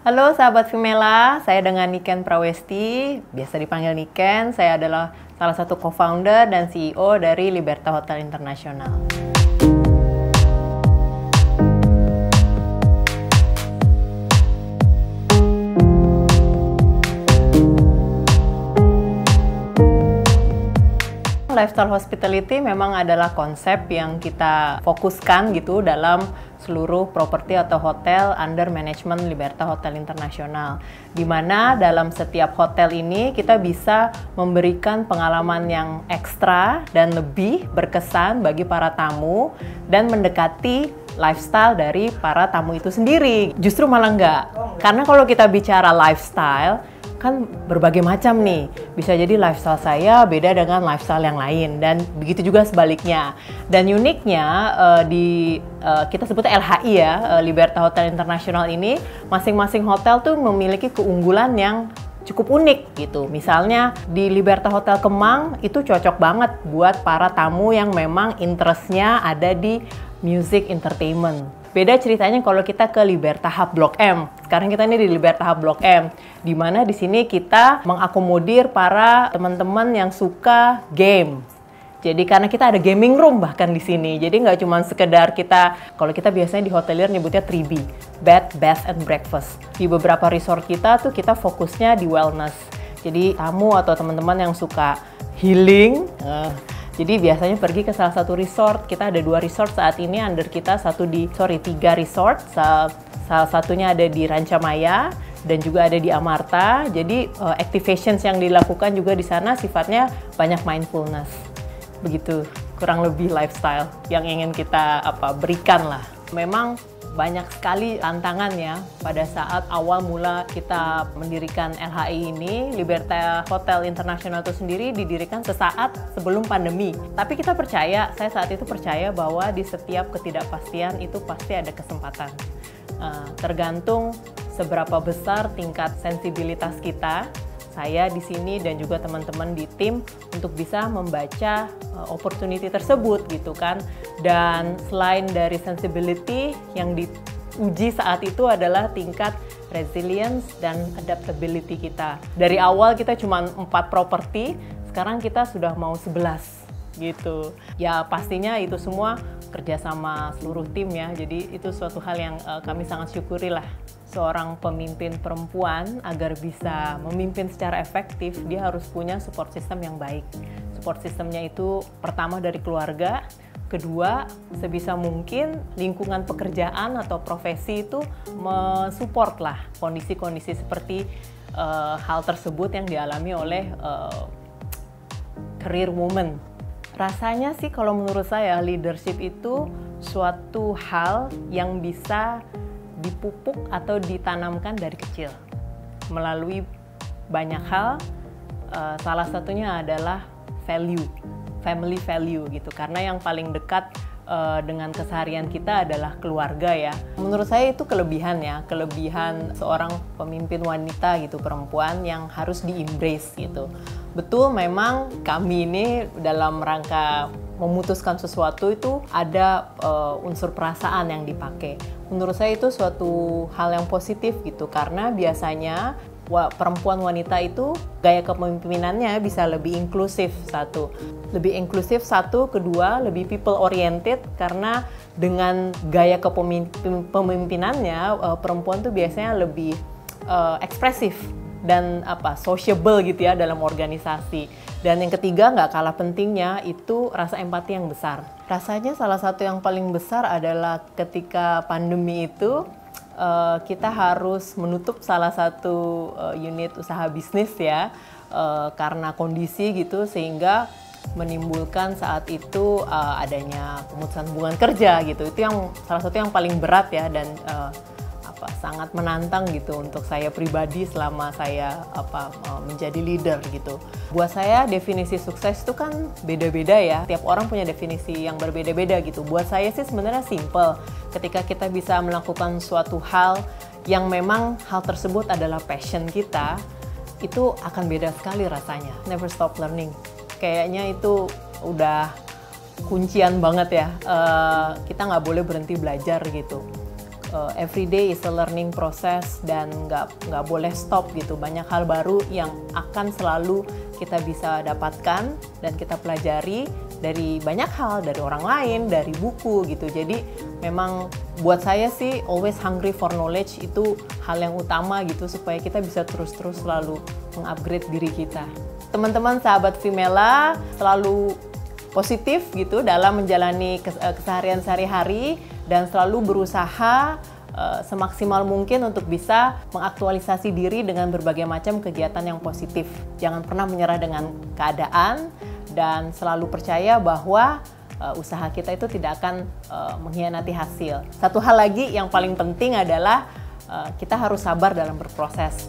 Halo sahabat Vimela, saya dengan Niken Prawesti, biasa dipanggil Niken. Saya adalah salah satu co-founder dan CEO dari Liberta Hotel International. Lifestyle hospitality memang adalah konsep yang kita fokuskan gitu dalam seluruh properti atau hotel under manajemen Liberta Hotel International. Di mana dalam setiap hotel ini kita bisa memberikan pengalaman yang ekstra dan lebih berkesan bagi para tamu dan mendekati lifestyle dari para tamu itu sendiri. Justru malah enggak. Karena kalau kita bicara lifestyle, kan berbagai macam nih. Bisa jadi lifestyle saya beda dengan lifestyle yang lain dan begitu juga sebaliknya. Dan uniknya kita sebut LHI ya, Liberta Hotel International ini, masing-masing hotel tuh memiliki keunggulan yang cukup unik gitu. Misalnya di Liberta Hotel Kemang itu cocok banget buat para tamu yang memang interestnya ada di music entertainment. Beda ceritanya kalau kita ke Liberta Hub Blok M. Sekarang kita ini di Liberta Hub Blok M, di mana di sini kita mengakomodir para teman-teman yang suka game. Jadi karena kita ada gaming room bahkan di sini. Jadi nggak cuma sekedar kalau kita biasanya di hotelier nyebutnya 3B, bed, bath, and breakfast. Di beberapa resort kita tuh kita fokusnya di wellness. Jadi tamu atau teman-teman yang suka healing, jadi biasanya pergi ke salah satu resort. Kita ada 2 resort saat ini under kita, 3 resort. Salah satunya ada di Rancamaya dan juga ada di Amarta. Jadi activations yang dilakukan juga di sana sifatnya banyak mindfulness. Begitu kurang lebih lifestyle yang ingin kita berikan lah. Memang banyak sekali tantangan ya pada saat awal mula kita mendirikan LHI ini. Liberta Hotel International itu sendiri didirikan sesaat sebelum pandemi. Tapi kita percaya, saya saat itu percaya bahwa di setiap ketidakpastian itu pasti ada kesempatan. Tergantung seberapa besar tingkat sensibilitas kita, saya di sini dan juga teman-teman di tim untuk bisa membaca opportunity tersebut gitu kan. Dan selain dari sensibility yang diuji saat itu adalah tingkat resilience dan adaptability kita. Dari awal kita cuma 4 properti, sekarang kita sudah mau 11 gitu. Ya pastinya itu semua kerjasama seluruh tim ya. Jadi itu suatu hal yang kami sangat syukuri lah. Seorang pemimpin perempuan agar bisa memimpin secara efektif, dia harus punya support system yang baik. Support systemnya itu pertama dari keluarga, kedua sebisa mungkin lingkungan pekerjaan atau profesi itu mensupport lah kondisi-kondisi seperti hal tersebut yang dialami oleh career woman. Rasanya sih kalau menurut saya leadership itu suatu hal yang bisa dipupuk atau ditanamkan dari kecil melalui banyak hal. Salah satunya adalah family value gitu, karena yang paling dekat dengan keseharian kita adalah keluarga ya. Menurut saya itu kelebihan seorang pemimpin wanita gitu, perempuan yang harus di-embrace gitu. Betul, memang kami ini dalam rangka memutuskan sesuatu itu ada unsur perasaan yang dipakai. Menurut saya itu suatu hal yang positif gitu, karena biasanya perempuan wanita itu gaya kepemimpinannya bisa lebih inklusif kedua lebih people oriented, karena dengan gaya kepemimpinannya perempuan tuh biasanya lebih ekspresif dan sociable gitu ya dalam organisasi. Dan yang ketiga, nggak kalah pentingnya, itu rasa empati yang besar. Rasanya salah satu yang paling besar adalah ketika pandemi itu kita harus menutup salah satu unit usaha bisnis ya, karena kondisi gitu, sehingga menimbulkan saat itu adanya pemutusan hubungan kerja gitu. Itu yang salah satu yang paling berat ya, dan sangat menantang gitu untuk saya pribadi selama saya menjadi leader gitu. Buat saya definisi sukses itu kan beda-beda ya. Tiap orang punya definisi yang berbeda-beda gitu. Buat saya sih sebenarnya simple. Ketika kita bisa melakukan suatu hal yang memang hal tersebut adalah passion kita, itu akan beda sekali rasanya. Never stop learning. Kayaknya itu udah kuncian banget ya. Kita nggak boleh berhenti belajar gitu. every day is a learning process dan nggak boleh stop gitu. Banyak hal baru yang akan selalu kita bisa dapatkan dan kita pelajari dari banyak hal, dari orang lain, dari buku gitu. Jadi memang buat saya sih always hungry for knowledge itu hal yang utama gitu supaya kita bisa terus-terus selalu mengupgrade diri kita. Teman-teman sahabat Vimela selalu positif gitu dalam menjalani keseharian sehari-hari dan selalu berusaha semaksimal mungkin untuk bisa mengaktualisasi diri dengan berbagai macam kegiatan yang positif. Jangan pernah menyerah dengan keadaan dan selalu percaya bahwa usaha kita itu tidak akan mengkhianati hasil. Satu hal lagi yang paling penting adalah kita harus sabar dalam berproses.